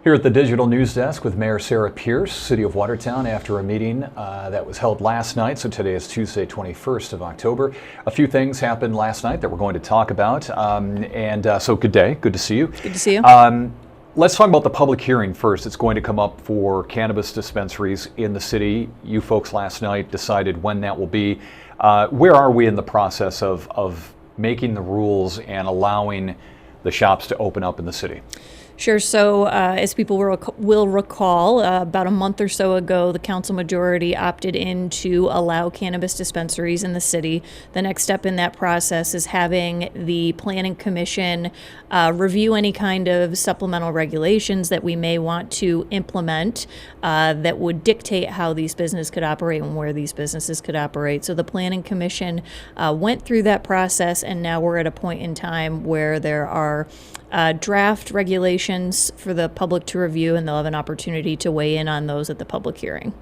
Here at the Digital News Desk with Mayor Sarah Pierce, City of Watertown, after a meeting that was held last night. So today is Tuesday, 21st of October. A few things happened last night that we're going to talk about. So good day. Good to see you. Good to see you. Let's talk about the public hearing first. It's going to come up for cannabis dispensaries in the city. You folks last night decided when that will be. Where are we in the process of making the rules and allowing the shops to open up in the city? Sure. So as people will recall, about a month or so ago, the council majority opted in to allow cannabis dispensaries in the city. The next step in that process is having the Planning Commission review any kind of supplemental regulations that we may want to implement that would dictate how these businesses could operate and where these businesses could operate. So the Planning Commission went through that process, and now we're at a point in time where there are draft regulations for the public to review, and they'll have an opportunity to weigh in on those at the public hearing.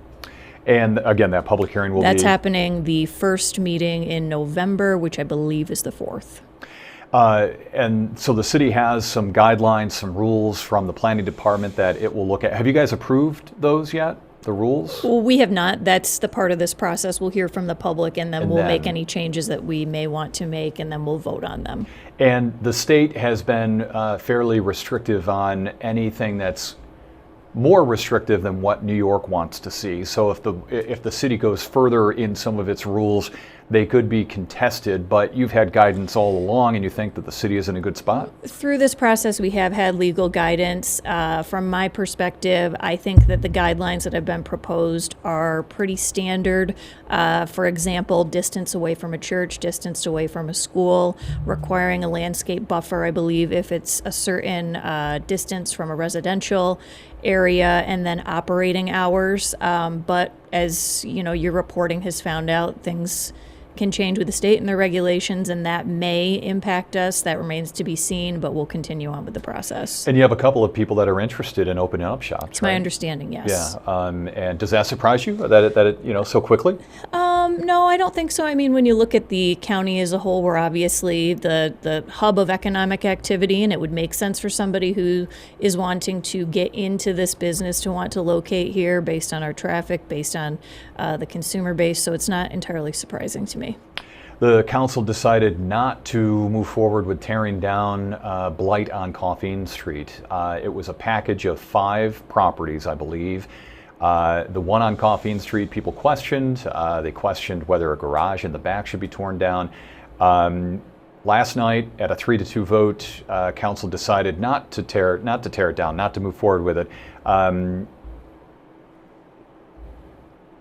And again, that public hearing will That's happening the first meeting in November, which I believe is the 4th. And so the city has some guidelines, some rules from the planning department that it will look at. Have you guys approved those yet? The rules? Well, we have not. That's the part of this process. We'll hear from the public, and then we'll make any changes that we may want to make, and then we'll vote on them. And the state has been fairly restrictive on anything that's more restrictive than what New York wants to see. So if the city goes further in some of its rules, they could be contested, but you've had guidance all along, and you think that the city is in a good spot? Through this process, we have had legal guidance. From my perspective, I think that the guidelines that have been proposed are pretty standard. For example, distance away from a church, distance away from a school, requiring a landscape buffer, I believe, if it's a certain distance from a residential area, and then operating hours. But as you know, your reporting has found out, things can change with the state and their regulations, and that may impact us. That remains to be seen, but we'll continue on with the process. And you have a couple of people that are interested in opening up shops, It's my understanding, yes. Yeah. And does that surprise you that it so quickly? No, I don't think so. I mean, when you look at the county as a whole, we're obviously the hub of economic activity, and it would make sense for somebody who is wanting to get into this business to want to locate here based on our traffic, based on the consumer base. So it's not entirely surprising to me. The council decided not to move forward with tearing down Blight on Coffeen Street. It was a package of 5 properties, I believe. The one on Coffeen Street, people questioned. They questioned whether a garage in the back should be torn down. Last night, at a 3-2 vote, council decided not to tear it down, not to move forward with it.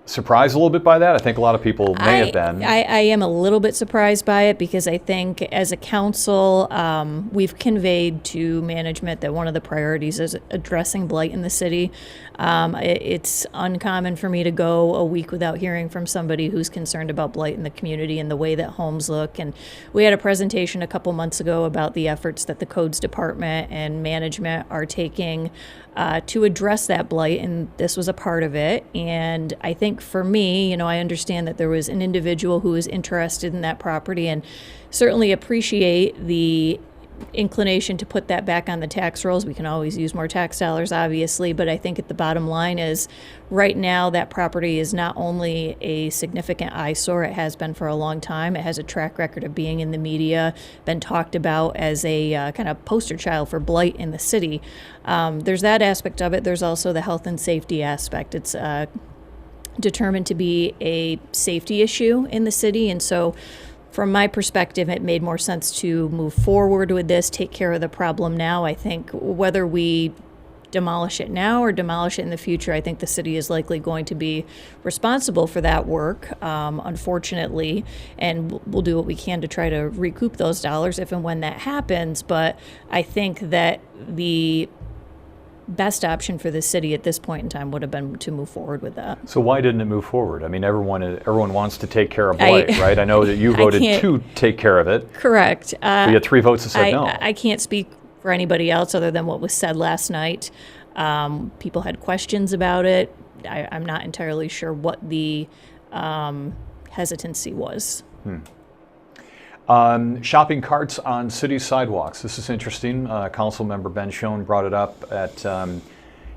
Surprised a little bit by that? I think a lot of people may have been. I am a little bit surprised by it, because I think as a council, we've conveyed to management that one of the priorities is addressing blight in the city. It's uncommon for me to go a week without hearing from somebody who's concerned about blight in the community and the way that homes look. And we had a presentation a couple months ago about the efforts that the codes department and management are taking to address that blight, and this was a part of it. And I think for me, I understand that there was an individual who was interested in that property, and certainly appreciate the inclination to put that back on the tax rolls. We can always use more tax dollars, obviously, but I think at the bottom line is right now that property is not only a significant eyesore, it has been for a long time. It has a track record of being in the media, been talked about as a kind of poster child for blight in the city. There's that aspect of it. There's also the health and safety aspect. It's determined to be a safety issue in the city, and so from my perspective, it made more sense to move forward with this, take care of the problem now. I think whether we demolish it now or demolish it in the future, I think the city is likely going to be responsible for that work, unfortunately, and we'll do what we can to try to recoup those dollars if and when that happens. But I think that the best option for the city at this point in time would have been to move forward with that. So why didn't it move forward? I mean, everyone wants to take care of blight, right? I know that you voted to take care of it. Correct. But you had 3 votes that said no. I can't speak for anybody else other than what was said last night. People had questions about it. I'm not entirely sure what the hesitancy was. Shopping carts on city sidewalks. This is interesting. Council member Ben Schoen brought it up at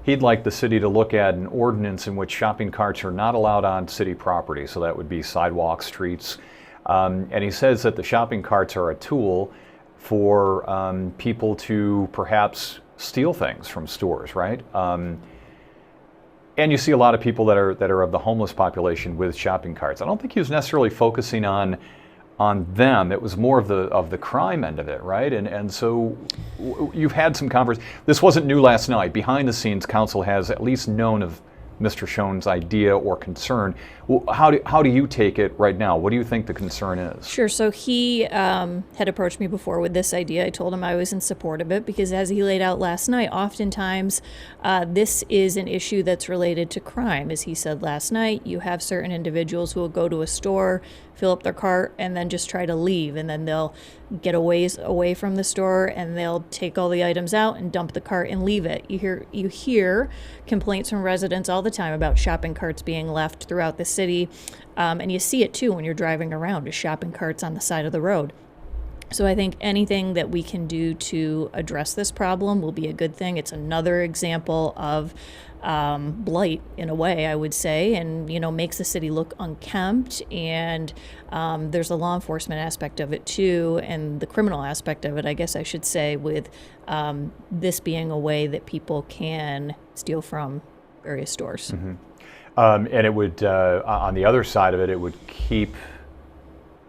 he'd like the city to look at an ordinance in which shopping carts are not allowed on city property. So that would be sidewalks, streets. And he says that the shopping carts are a tool for people to perhaps steal things from stores, right? And you see a lot of people that are of the homeless population with shopping carts. I don't think he was necessarily focusing on them. It was more of the crime end of it, right? And so you've had some conversations. This wasn't new last night. Behind the scenes, council has at least known of Mr. Schoen's idea or concern. Well, how do you take it right now? What do you think the concern is? Sure. So he had approached me before with this idea. I told him I was in support of it because, as he laid out last night, oftentimes this is an issue that's related to crime. As he said last night, you have certain individuals who will go to a store, fill up their cart, and then just try to leave. And then they'll get away from the store, and they'll take all the items out and dump the cart and leave it. You hear complaints from residents all the time about shopping carts being left throughout the city. And you see it too when you're driving around, just shopping carts on the side of the road. So I think anything that we can do to address this problem will be a good thing. It's another example of blight, in a way, I would say, and makes the city look unkempt. And there's a law enforcement aspect of it too, and the criminal aspect of it, I guess I should say, with this being a way that people can steal from various stores. Mm-hmm. And it would, on the other side of it, it would keep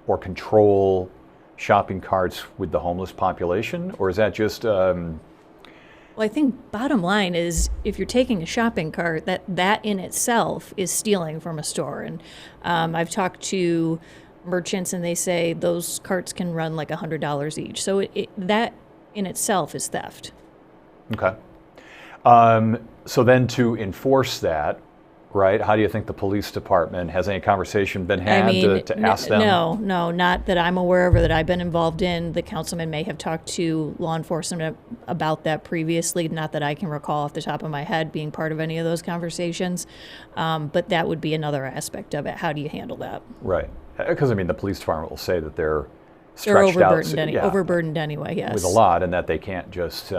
or control shopping carts with the homeless population? Or is that just... Well, I think bottom line is if you're taking a shopping cart, that in itself is stealing from a store. And I've talked to merchants, and they say those carts can run like $100 each. So that in itself is theft. Okay. So then to enforce that, right, how do you think the police department, has any conversation been had to ask them? No, not that I'm aware of or that I've been involved in. The councilman may have talked to law enforcement about that previously, not that I can recall off the top of my head being part of any of those conversations. But that would be another aspect of it. How do you handle that? Right. Because, the police department will say that they're stretched out. Overburdened anyway, yes. With a lot, and that they can't just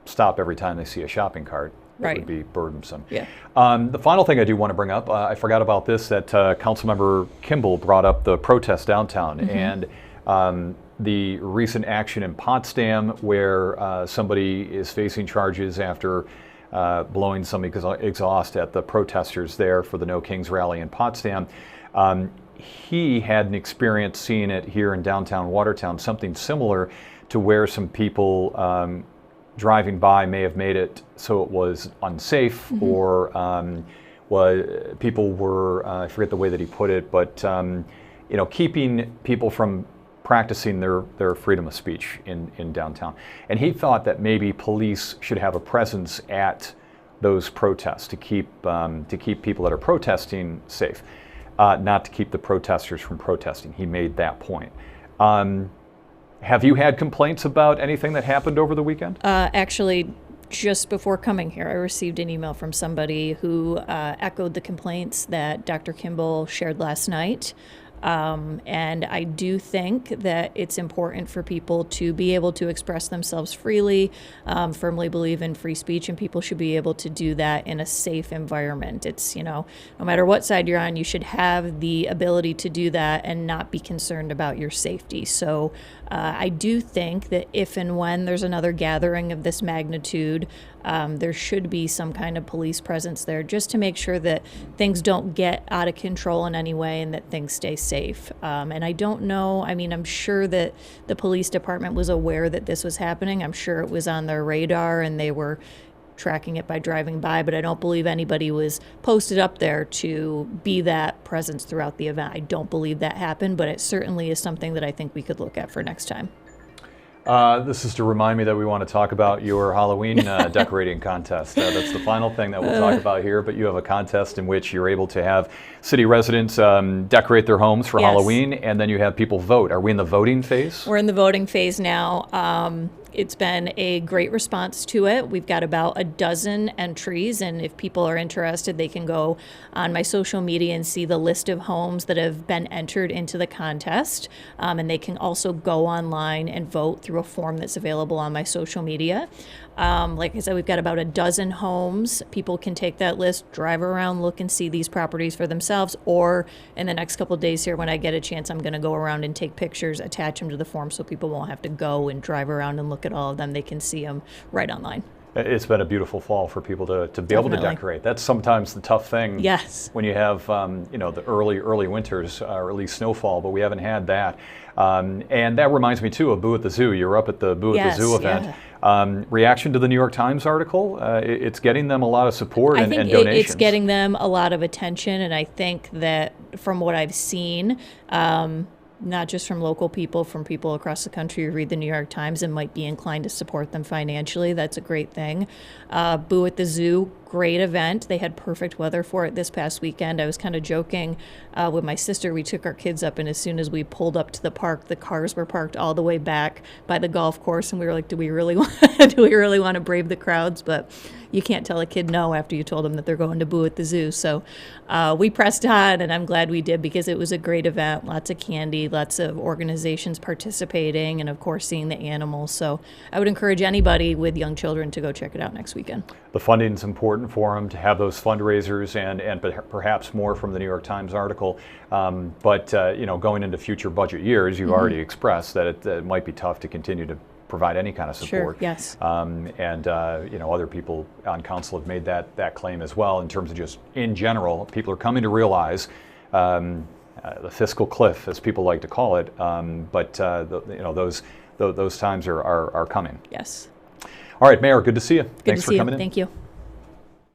stop every time they see a shopping cart. Right. It would be burdensome. Yeah. The final thing I do want to bring up, I forgot about this, that Councilmember Kimball brought up the protest downtown, mm-hmm. and the recent action in Potsdam where somebody is facing charges after blowing some exhaust at the protesters there for the No Kings rally in Potsdam. He had an experience seeing it here in downtown Watertown, something similar to where some people driving by may have made it so it was unsafe, mm-hmm. or people were, I forget the way that he put it, but keeping people from practicing their freedom of speech in downtown. And he thought that maybe police should have a presence at those protests to keep people that are protesting safe, not to keep the protesters from protesting. He made that point. Have you had complaints about anything that happened over the weekend? Actually, just before coming here, I received an email from somebody who echoed the complaints that Dr. Kimball shared last night. And I do think that it's important for people to be able to express themselves freely, firmly believe in free speech, and people should be able to do that in a safe environment. It's, no matter what side you're on, you should have the ability to do that and not be concerned about your safety. So I do think that if and when there's another gathering of this magnitude, there should be some kind of police presence there just to make sure that things don't get out of control in any way and that things stay safe. And I don't know, I'm sure that the police department was aware that this was happening. I'm sure it was on their radar and they were tracking it by driving by, but I don't believe anybody was posted up there to be that presence throughout the event. I don't believe that happened, but it certainly is something that I think we could look at for next time. This is to remind me that we want to talk about your Halloween decorating contest. That's the final thing that we'll talk about here, but you have a contest in which you're able to have city residents decorate their homes for Halloween, and then you have people vote. Are we in the voting phase? We're in the voting phase now. It's been a great response to it. We've got about a dozen entries, and if people are interested, they can go on my social media and see the list of homes that have been entered into the contest. And they can also go online and vote through a form that's available on my social media. Like I said, we've got about a dozen homes. People can take that list, drive around, look and see these properties for themselves, or in the next couple of days here when I get a chance, I'm going to go around and take pictures, attach them to the form so people won't have to go and drive around and look at all of them. They can see them right online. It's been a beautiful fall for people to be able to decorate. That's sometimes the tough thing. Yes. When you have the early winters or at least snowfall, but we haven't had that. And that reminds me too of Boo at the Zoo. You're up at the Boo at the Zoo event. Yeah. Reaction to the New York Times article? It's getting them a lot of support and donations. It's getting them a lot of attention, and I think that from what I've seen, not just from local people, from people across the country who read the New York Times and might be inclined to support them financially. That's a great thing. Boo at the Zoo, great event. They had perfect weather for it this past weekend. I was kind of joking with my sister. We took our kids up, and as soon as we pulled up to the park, the cars were parked all the way back by the golf course, and we were like, do we really want to brave the crowds? But you can't tell a kid no after you told them that they're going to Boo at the Zoo. So we pressed on, and I'm glad we did because it was a great event. Lots of candy, lots of organizations participating, and of course seeing the animals. So I would encourage anybody with young children to go check it out next weekend. The funding is important for them to have those fundraisers and perhaps more from the New York Times article. But going into future budget years, you've already expressed that it might be tough to continue to provide any kind of support. Sure, yes. Other people on council have made that claim as well in terms of just in general, people are coming to realize the fiscal cliff, as people like to call it, those times are coming. Yes. All right, Mayor, good to see you. Thanks for coming in. Thank you.